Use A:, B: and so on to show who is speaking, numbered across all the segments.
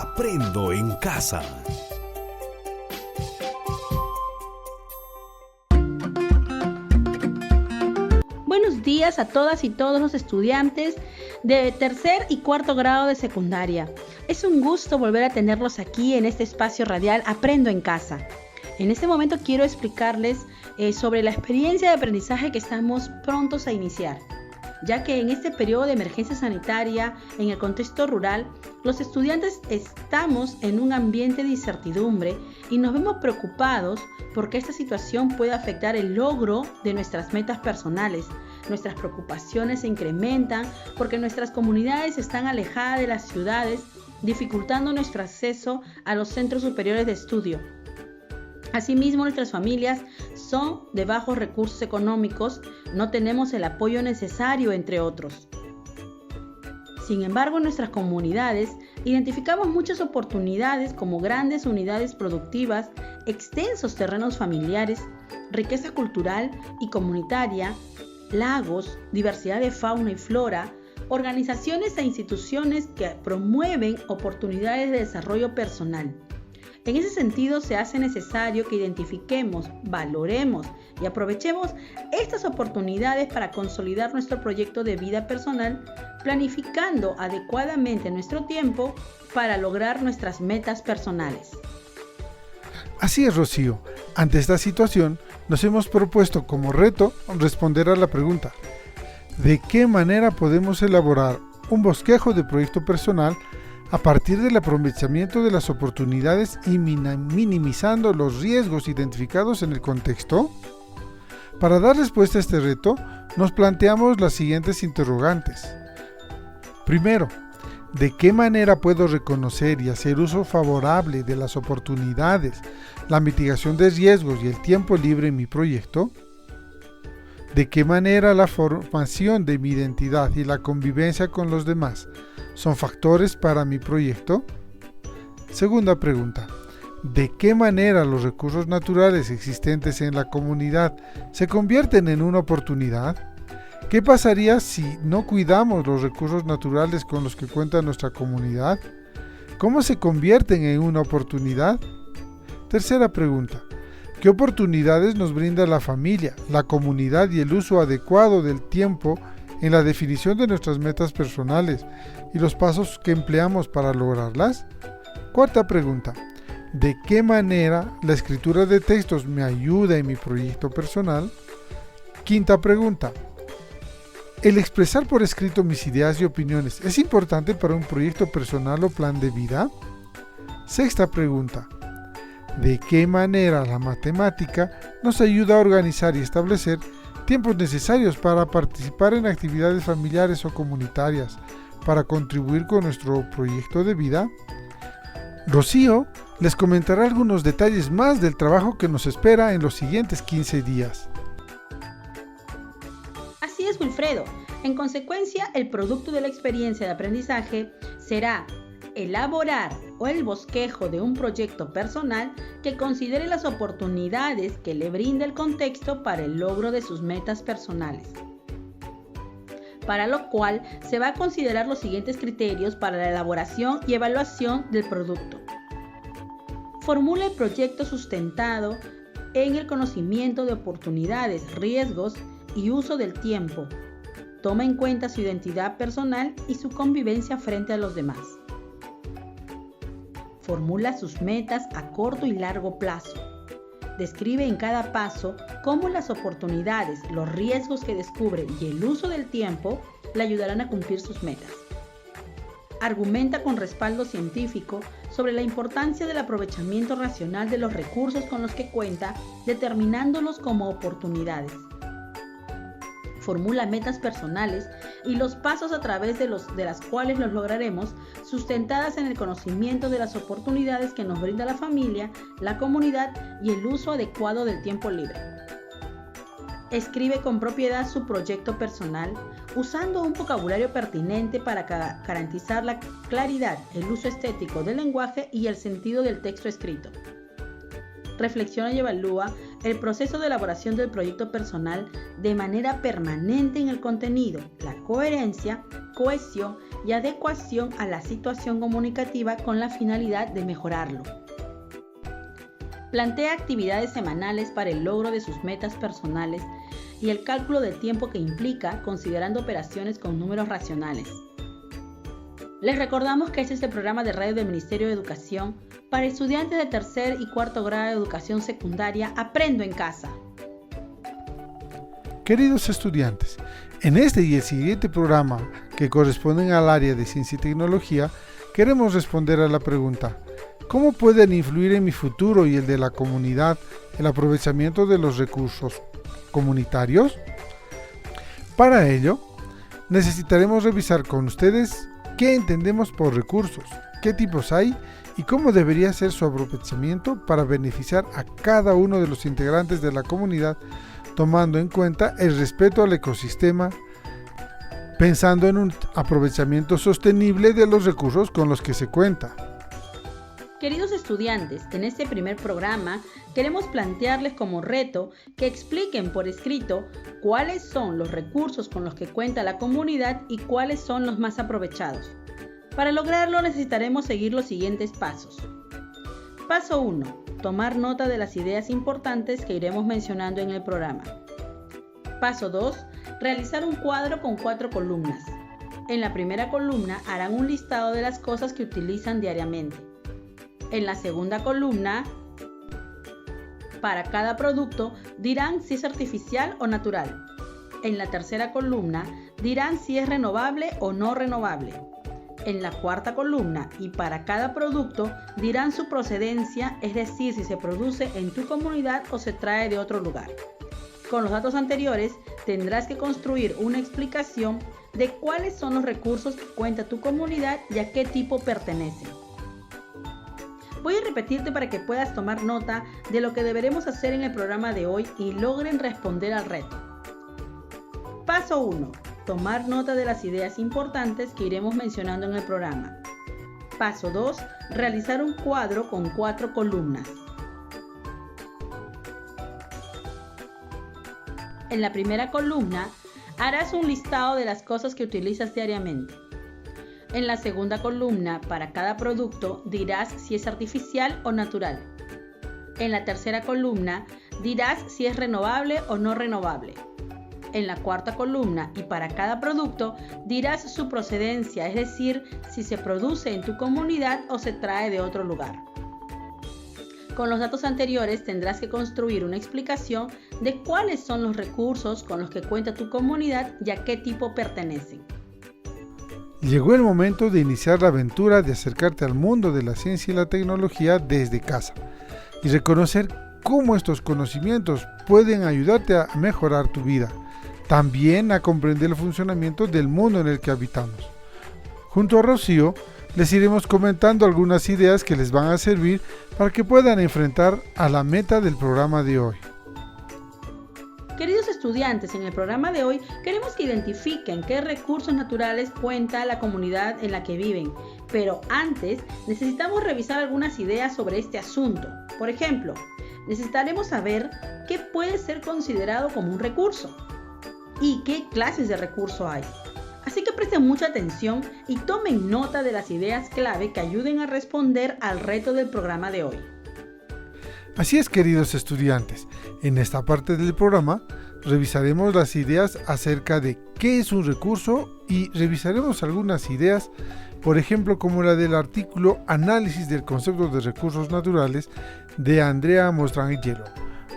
A: Aprendo en casa.
B: Buenos días a todas y todos los estudiantes de tercer y cuarto grado de secundaria. Es un gusto volver a tenerlos aquí en este espacio radial Aprendo en casa. En este momento quiero explicarles sobre la experiencia de aprendizaje que estamos prontos a iniciar, ya que en este periodo de emergencia sanitaria en el contexto rural, los estudiantes estamos en un ambiente de incertidumbre y nos vemos preocupados porque esta situación puede afectar el logro de nuestras metas personales. Nuestras preocupaciones se incrementan porque nuestras comunidades están alejadas de las ciudades, dificultando nuestro acceso a los centros superiores de estudio. Asimismo, nuestras familias son de bajos recursos económicos, no tenemos el apoyo necesario, entre otros. Sin embargo, en nuestras comunidades identificamos muchas oportunidades como grandes unidades productivas, extensos terrenos familiares, riqueza cultural y comunitaria, lagos, diversidad de fauna y flora, organizaciones e instituciones que promueven oportunidades de desarrollo personal. En ese sentido, se hace necesario que identifiquemos, valoremos y aprovechemos estas oportunidades para consolidar nuestro proyecto de vida personal, planificando adecuadamente nuestro tiempo para lograr nuestras metas personales.
C: Así es, Rocío. Ante esta situación, nos hemos propuesto como reto responder a la pregunta: ¿de qué manera podemos elaborar un bosquejo de proyecto personal a partir del aprovechamiento de las oportunidades y minimizando los riesgos identificados en el contexto? Para dar respuesta a este reto, nos planteamos las siguientes interrogantes. Primero, ¿de qué manera puedo reconocer y hacer uso favorable de las oportunidades, la mitigación de riesgos y el tiempo libre en mi proyecto? ¿De qué manera la formación de mi identidad y la convivencia con los demás son factores para mi proyecto? Segunda pregunta, ¿de qué manera los recursos naturales existentes en la comunidad se convierten en una oportunidad? ¿Qué pasaría si no cuidamos los recursos naturales con los que cuenta nuestra comunidad? ¿Cómo se convierten en una oportunidad? Tercera pregunta, ¿qué oportunidades nos brinda la familia, la comunidad y el uso adecuado del tiempo en la definición de nuestras metas personales y los pasos que empleamos para lograrlas? Cuarta pregunta, ¿de qué manera la escritura de textos me ayuda en mi proyecto personal? Quinta pregunta, ¿el expresar por escrito mis ideas y opiniones es importante para un proyecto personal o plan de vida? Sexta pregunta, ¿de qué manera la matemática nos ayuda a organizar y establecer tiempos necesarios para participar en actividades familiares o comunitarias para contribuir con nuestro proyecto de vida? Rocío les comentará algunos detalles más del trabajo que nos espera en los siguientes 15 días.
B: Así es, Wilfredo. En consecuencia, el producto de la experiencia de aprendizaje será elaborar el bosquejo de un proyecto personal que considere las oportunidades que le brinda el contexto para el logro de sus metas personales, para lo cual se va a considerar los siguientes criterios para la elaboración y evaluación del producto. Formula el proyecto sustentado en el conocimiento de oportunidades, riesgos y uso del tiempo. Toma en cuenta su identidad personal y su convivencia frente a los demás. Formula sus metas a corto y largo plazo. Describe en cada paso cómo las oportunidades, los riesgos que descubre y el uso del tiempo le ayudarán a cumplir sus metas. Argumenta con respaldo científico sobre la importancia del aprovechamiento racional de los recursos con los que cuenta, determinándolos como oportunidades. Formula metas personales y los pasos a través de las cuales los lograremos, sustentadas en el conocimiento de las oportunidades que nos brinda la familia, la comunidad y el uso adecuado del tiempo libre. Escribe con propiedad su proyecto personal, usando un vocabulario pertinente para garantizar la claridad, el uso estético del lenguaje y el sentido del texto escrito. Reflexiona y evalúa el proceso de elaboración del proyecto personal de manera permanente en el contenido, la coherencia, cohesión y adecuación a la situación comunicativa con la finalidad de mejorarlo. Plantea actividades semanales para el logro de sus metas personales y el cálculo del tiempo que implica considerando operaciones con números racionales. Les recordamos que este es el programa de radio del Ministerio de Educación para estudiantes de tercer y cuarto grado de educación secundaria Aprendo en Casa.
C: Queridos estudiantes, en este y el siguiente programa, que corresponden al área de ciencia y tecnología, queremos responder a la pregunta: ¿cómo pueden influir en mi futuro y el de la comunidad el aprovechamiento de los recursos comunitarios? Para ello, necesitaremos revisar con ustedes qué entendemos por recursos, qué tipos hay y cómo debería ser su aprovechamiento para beneficiar a cada uno de los integrantes de la comunidad, tomando en cuenta el respeto al ecosistema, pensando en un aprovechamiento sostenible de los recursos con los que se cuenta.
B: Queridos estudiantes, en este primer programa queremos plantearles como reto que expliquen por escrito cuáles son los recursos con los que cuenta la comunidad y cuáles son los más aprovechados. Para lograrlo necesitaremos seguir los siguientes pasos. Paso 1. Tomar nota de las ideas importantes que iremos mencionando en el programa. Paso 2. Realizar un cuadro con 4 columnas. En la primera columna harán un listado de las cosas que utilizan diariamente. En la segunda columna, para cada producto, dirán si es artificial o natural. En la tercera columna, dirán si es renovable o no renovable. En la cuarta columna, y para cada producto, dirán su procedencia, es decir, si se produce en tu comunidad o se trae de otro lugar. Con los datos anteriores, tendrás que construir una explicación de cuáles son los recursos que cuenta tu comunidad y a qué tipo pertenecen. Voy a repetirte para que puedas tomar nota de lo que deberemos hacer en el programa de hoy y logren responder al reto. Paso 1. Tomar nota de las ideas importantes que iremos mencionando en el programa. Paso 2. Realizar un cuadro con 4 columnas. En la primera columna, harás un listado de las cosas que utilizas diariamente. En la segunda columna, para cada producto, dirás si es artificial o natural. En la tercera columna, dirás si es renovable o no renovable. En la cuarta columna, y para cada producto, dirás su procedencia, es decir, si se produce en tu comunidad o se trae de otro lugar. Con los datos anteriores tendrás que construir una explicación de cuáles son los recursos con los que cuenta tu comunidad y a qué tipo pertenecen.
C: Llegó el momento de iniciar la aventura de acercarte al mundo de la ciencia y la tecnología desde casa y reconocer cómo estos conocimientos pueden ayudarte a mejorar tu vida, también a comprender el funcionamiento del mundo en el que habitamos. Junto a Rocío, les iremos comentando algunas ideas que les van a servir para que puedan enfrentar a la meta del programa de hoy.
B: Queridos estudiantes, en el programa de hoy queremos que identifiquen qué recursos naturales cuenta la comunidad en la que viven, pero antes necesitamos revisar algunas ideas sobre este asunto. Por ejemplo, necesitaremos saber qué puede ser considerado como un recurso y qué clases de recurso hay. Así que presten mucha atención y tomen nota de las ideas clave que ayuden a responder al reto del programa de hoy.
C: Así es, queridos estudiantes, en esta parte del programa revisaremos las ideas acerca de qué es un recurso y revisaremos algunas ideas, por ejemplo, como la del artículo Análisis del concepto de recursos naturales de Andrea Mostrangelo,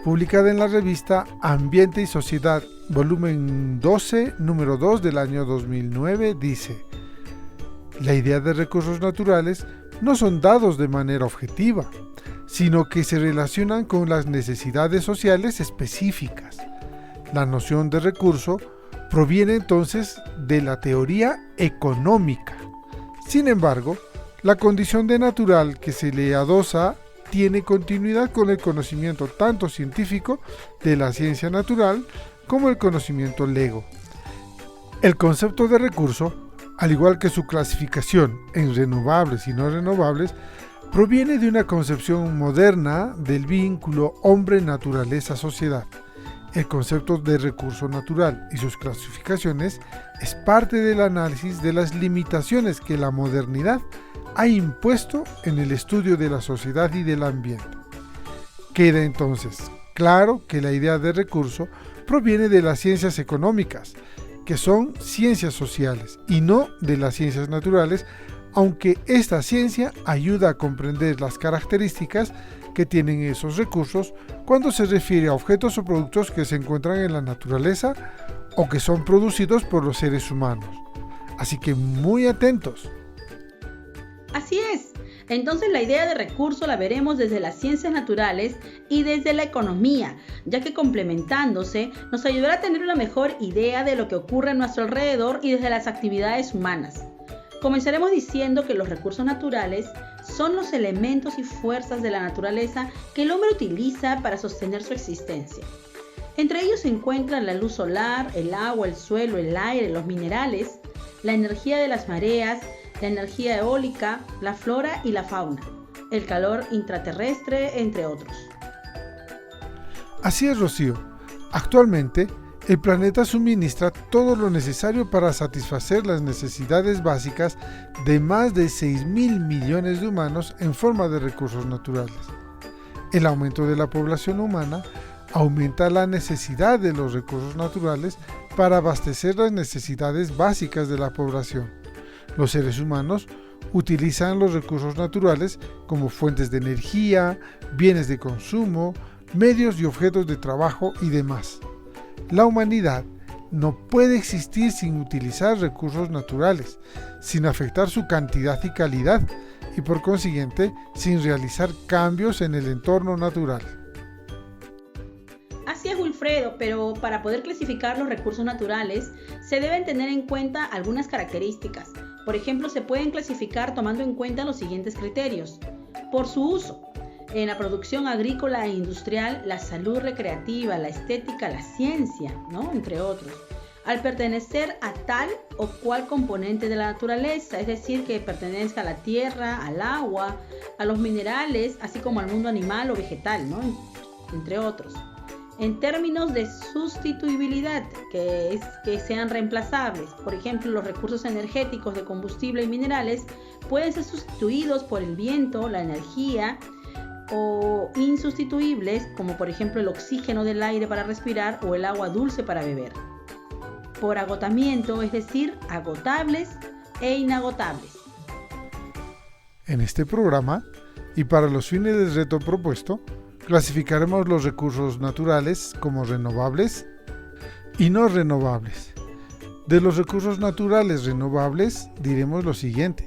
C: publicada en la revista Ambiente y Sociedad, volumen 12, número 2 del año 2009, dice: la idea de recursos naturales no son dados de manera objetiva, sino que se relacionan con las necesidades sociales específicas. La noción de recurso proviene entonces de la teoría económica. Sin embargo, la condición de natural que se le adosa tiene continuidad con el conocimiento tanto científico de la ciencia natural como el conocimiento lego. El concepto de recurso, al igual que su clasificación en renovables y no renovables, proviene de una concepción moderna del vínculo hombre-naturaleza-sociedad. El concepto de recurso natural y sus clasificaciones es parte del análisis de las limitaciones que la modernidad ha impuesto en el estudio de la sociedad y del ambiente. Queda entonces claro que la idea de recurso proviene de las ciencias económicas, que son ciencias sociales, y no de las ciencias naturales, aunque esta ciencia ayuda a comprender las características que tienen esos recursos cuando se refiere a objetos o productos que se encuentran en la naturaleza o que son producidos por los seres humanos. Así que muy atentos.
B: Así es. Entonces la idea de recurso la veremos desde las ciencias naturales y desde la economía, ya que complementándose nos ayudará a tener una mejor idea de lo que ocurre a nuestro alrededor y desde las actividades humanas. Comenzaremos diciendo que los recursos naturales son los elementos y fuerzas de la naturaleza que el hombre utiliza para sostener su existencia. Entre ellos se encuentran la luz solar, el agua, el suelo, el aire, los minerales, la energía de las mareas, la energía eólica, la flora y la fauna, el calor intraterrestre, entre otros.
C: Así es, Rocío. Actualmente, el planeta suministra todo lo necesario para satisfacer las necesidades básicas de más de 6.000 millones de humanos en forma de recursos naturales. El aumento de la población humana aumenta la necesidad de los recursos naturales para abastecer las necesidades básicas de la población. Los seres humanos utilizan los recursos naturales como fuentes de energía, bienes de consumo, medios y objetos de trabajo y demás. La humanidad no puede existir sin utilizar recursos naturales, sin afectar su cantidad y calidad, y por consiguiente sin realizar cambios en el entorno natural.
B: Así es, Wilfredo, pero para poder clasificar los recursos naturales se deben tener en cuenta algunas características. Por ejemplo, se pueden clasificar tomando en cuenta los siguientes criterios. Por su uso, en la producción agrícola e industrial, la salud recreativa, la estética, la ciencia, ¿no? Entre otros. Al pertenecer a tal o cual componente de la naturaleza, es decir, que pertenezca a la tierra, al agua, a los minerales, así como al mundo animal o vegetal, ¿no? Entre otros. En términos de sustituibilidad, que es que sean reemplazables, por ejemplo, los recursos energéticos de combustible y minerales pueden ser sustituidos por el viento, la energía, o insustituibles, como por ejemplo el oxígeno del aire para respirar o el agua dulce para beber. Por agotamiento, es decir, agotables e inagotables.
C: En este programa, y para los fines del reto propuesto, clasificaremos los recursos naturales como renovables y no renovables. De los recursos naturales renovables diremos lo siguiente.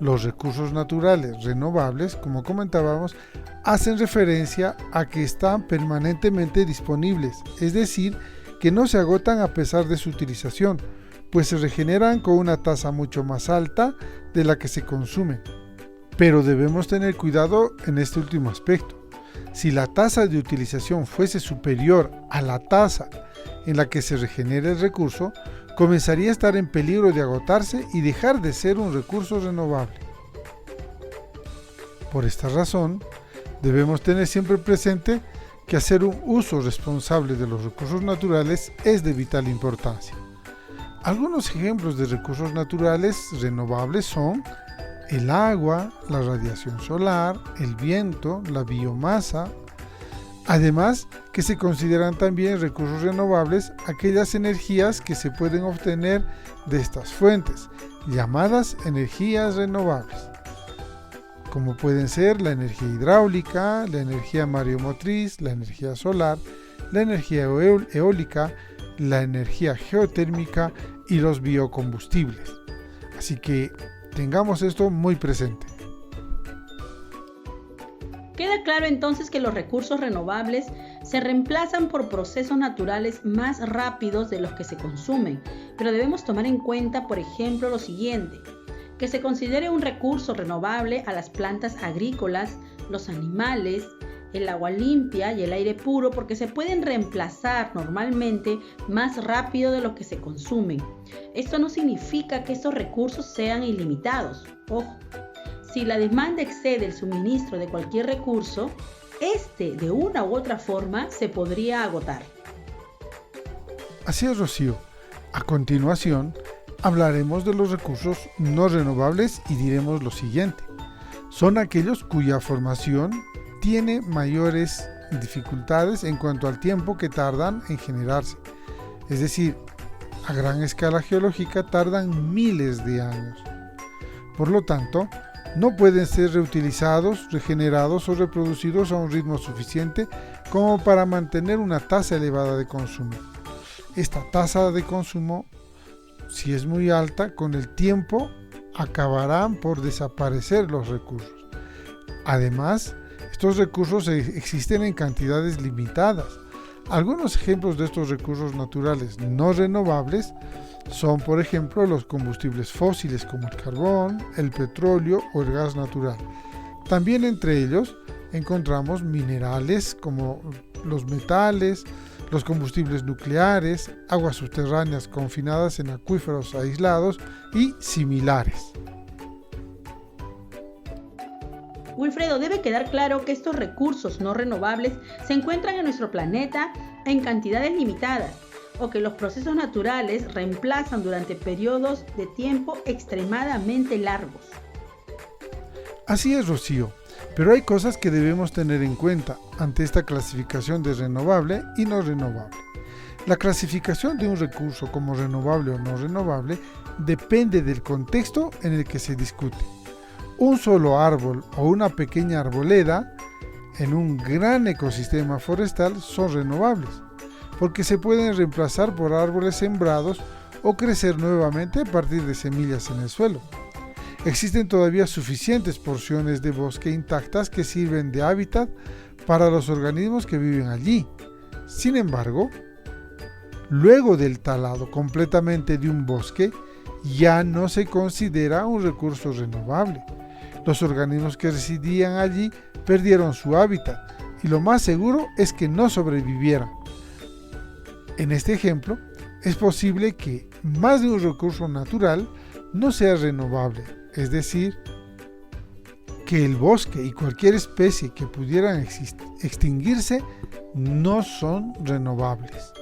C: Los recursos naturales renovables, como comentábamos, hacen referencia a que están permanentemente disponibles, es decir, que no se agotan a pesar de su utilización, pues se regeneran con una tasa mucho más alta de la que se consumen. Pero debemos tener cuidado en este último aspecto. Si la tasa de utilización fuese superior a la tasa en la que se regenera el recurso, comenzaría a estar en peligro de agotarse y dejar de ser un recurso renovable. Por esta razón, debemos tener siempre presente que hacer un uso responsable de los recursos naturales es de vital importancia. Algunos ejemplos de recursos naturales renovables son el agua, la radiación solar, el viento, la biomasa. Además, que se consideran también recursos renovables aquellas energías que se pueden obtener de estas fuentes, llamadas energías renovables, como pueden ser la energía hidráulica, la energía mareomotriz, la energía solar, la energía eólica, la energía geotérmica y los biocombustibles. Así que tengamos esto muy presente.
B: Queda claro entonces que los recursos renovables se reemplazan por procesos naturales más rápidos de los que se consumen, pero debemos tomar en cuenta, por ejemplo, lo siguiente: que se considere un recurso renovable a las plantas agrícolas, los animales, el agua limpia y el aire puro, porque se pueden reemplazar normalmente más rápido de lo que se consumen. Esto no significa que estos recursos sean ilimitados. Ojo, si la demanda excede el suministro de cualquier recurso, este de una u otra forma se podría agotar.
C: Así es, Rocío. A continuación, hablaremos de los recursos no renovables y diremos lo siguiente. Son aquellos cuya formación tiene mayores dificultades en cuanto al tiempo que tardan en generarse. Es decir, a gran escala geológica tardan miles de años. Por lo tanto, no pueden ser reutilizados, regenerados o reproducidos a un ritmo suficiente como para mantener una tasa elevada de consumo. Esta tasa de consumo, si es muy alta, con el tiempo acabarán por desaparecer los recursos. Además, estos recursos existen en cantidades limitadas. Algunos ejemplos de estos recursos naturales no renovables son, por ejemplo, los combustibles fósiles como el carbón, el petróleo o el gas natural. También entre ellos encontramos minerales como los metales, los combustibles nucleares, aguas subterráneas confinadas en acuíferos aislados y similares.
B: Wilfredo, debe quedar claro que estos recursos no renovables se encuentran en nuestro planeta en cantidades limitadas, o que los procesos naturales reemplazan durante periodos de tiempo extremadamente largos.
C: Así es, Rocío, pero hay cosas que debemos tener en cuenta ante esta clasificación de renovable y no renovable. La clasificación de un recurso como renovable o no renovable depende del contexto en el que se discute. Un solo árbol o una pequeña arboleda en un gran ecosistema forestal son renovables, porque se pueden reemplazar por árboles sembrados o crecer nuevamente a partir de semillas en el suelo. Existen todavía suficientes porciones de bosque intactas que sirven de hábitat para los organismos que viven allí. Sin embargo, luego del talado completamente de un bosque, ya no se considera un recurso renovable. Los organismos que residían allí perdieron su hábitat y lo más seguro es que no sobrevivieran. En este ejemplo, es posible que más de un recurso natural no sea renovable, es decir, que el bosque y cualquier especie que pudieran extinguirse no son renovables.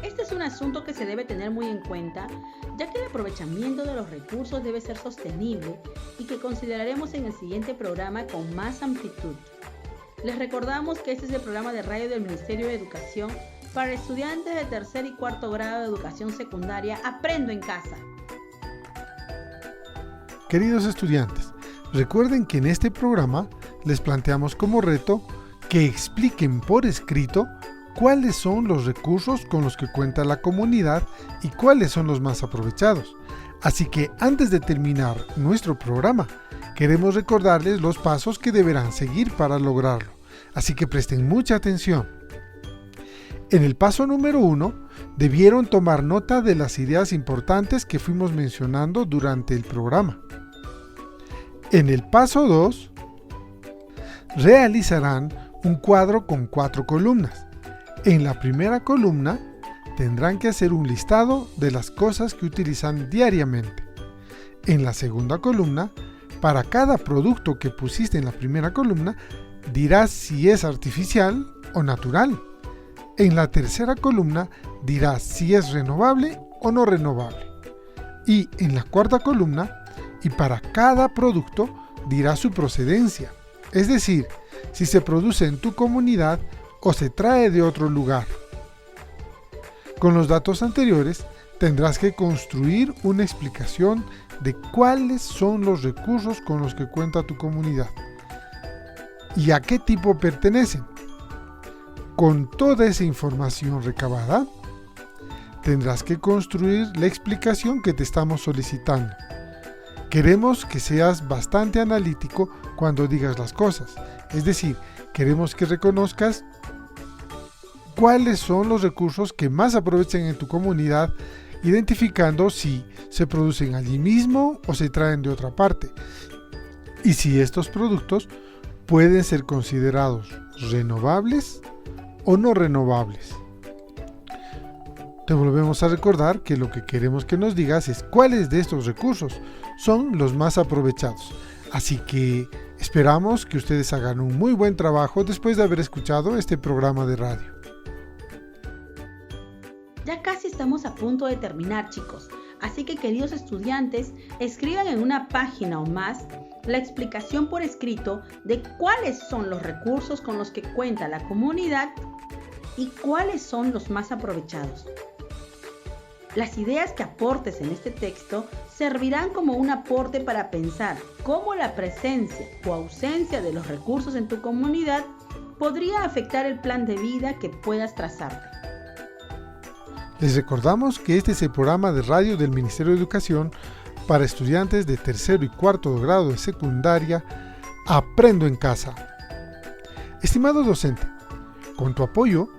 B: Este es un asunto que se debe tener muy en cuenta, ya que el aprovechamiento de los recursos debe ser sostenible y que consideraremos en el siguiente programa con más amplitud. Les recordamos que este es el programa de radio del Ministerio de Educación para estudiantes de tercer y cuarto grado de educación secundaria Aprendo en Casa.
C: Queridos estudiantes, recuerden que en este programa les planteamos como reto que expliquen por escrito cuáles son los recursos con los que cuenta la comunidad y cuáles son los más aprovechados. Así que antes de terminar nuestro programa, queremos recordarles los pasos que deberán seguir para lograrlo. Así que presten mucha atención. En el paso número 1, debieron tomar nota de las ideas importantes que fuimos mencionando durante el programa. En el paso 2, realizarán un cuadro con 4 columnas. En la primera columna tendrán que hacer un listado de las cosas que utilizan diariamente. En la segunda columna, para cada producto que pusiste en la primera columna, dirás si es artificial o natural. En la tercera columna dirás si es renovable o no renovable. Y en la cuarta columna, y para cada producto, dirás su procedencia. Es decir, si se produce en tu comunidad o se trae de otro lugar. Con los datos anteriores, tendrás que construir una explicación de cuáles son los recursos con los que cuenta tu comunidad y a qué tipo pertenecen. Con toda esa información recabada, tendrás que construir la explicación que te estamos solicitando. Queremos que seas bastante analítico cuando digas las cosas, es decir, queremos que reconozcas cuáles son los recursos que más aprovechan en tu comunidad, identificando si se producen allí mismo o se traen de otra parte, y si estos productos pueden ser considerados renovables o no renovables. Te volvemos a recordar que lo que queremos que nos digas es cuáles de estos recursos son los más aprovechados. Así que esperamos que ustedes hagan un muy buen trabajo después de haber escuchado este programa de radio.
B: Ya casi estamos a punto de terminar, chicos. Así que, queridos estudiantes, escriban en una página o más la explicación por escrito de cuáles son los recursos con los que cuenta la comunidad y cuáles son los más aprovechados. Las ideas que aportes en este texto servirán como un aporte para pensar cómo la presencia o ausencia de los recursos en tu comunidad podría afectar el plan de vida que puedas trazarte.
C: Les recordamos que este es el programa de radio del Ministerio de Educación para estudiantes de tercero y cuarto grado de secundaria, Aprendo en Casa. Estimado docente, con tu apoyo,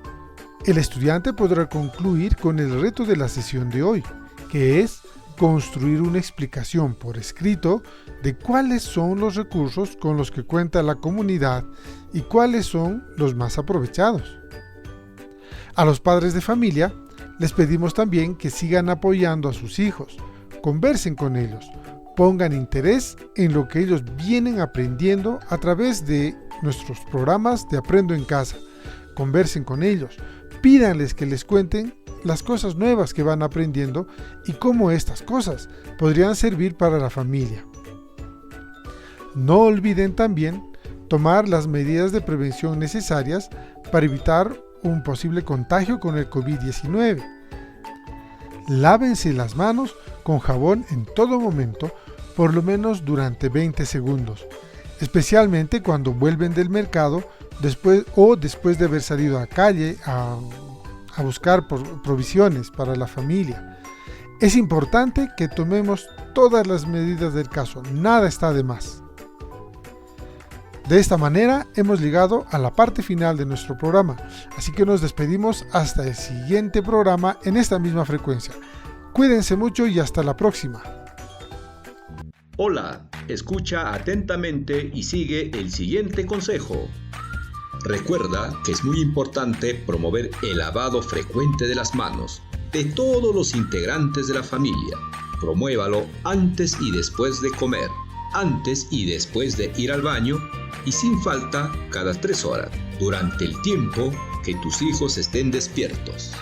C: el estudiante podrá concluir con el reto de la sesión de hoy, que es construir una explicación por escrito de cuáles son los recursos con los que cuenta la comunidad y cuáles son los más aprovechados. A los padres de familia, les pedimos también que sigan apoyando a sus hijos, conversen con ellos, pongan interés en lo que ellos vienen aprendiendo a través de nuestros programas de Aprendo en Casa. Conversen con ellos, pídanles que les cuenten las cosas nuevas que van aprendiendo y cómo estas cosas podrían servir para la familia. No olviden también tomar las medidas de prevención necesarias para evitar un posible contagio con el COVID-19. Lávense las manos con jabón en todo momento, por lo menos durante 20 segundos, especialmente cuando vuelven del mercado después de haber salido a calle a buscar provisiones para la familia. Es importante que tomemos todas las medidas del caso, nada está de más. De esta manera hemos llegado a la parte final de nuestro programa, así que nos despedimos hasta el siguiente programa en esta misma frecuencia. Cuídense mucho y hasta la próxima.
D: Hola, escucha atentamente y sigue el siguiente consejo. Recuerda que es muy importante promover el lavado frecuente de las manos de todos los integrantes de la familia. Promuévalo antes y después de comer, antes y después de ir al baño y sin falta cada 3 horas, durante el tiempo que tus hijos estén despiertos.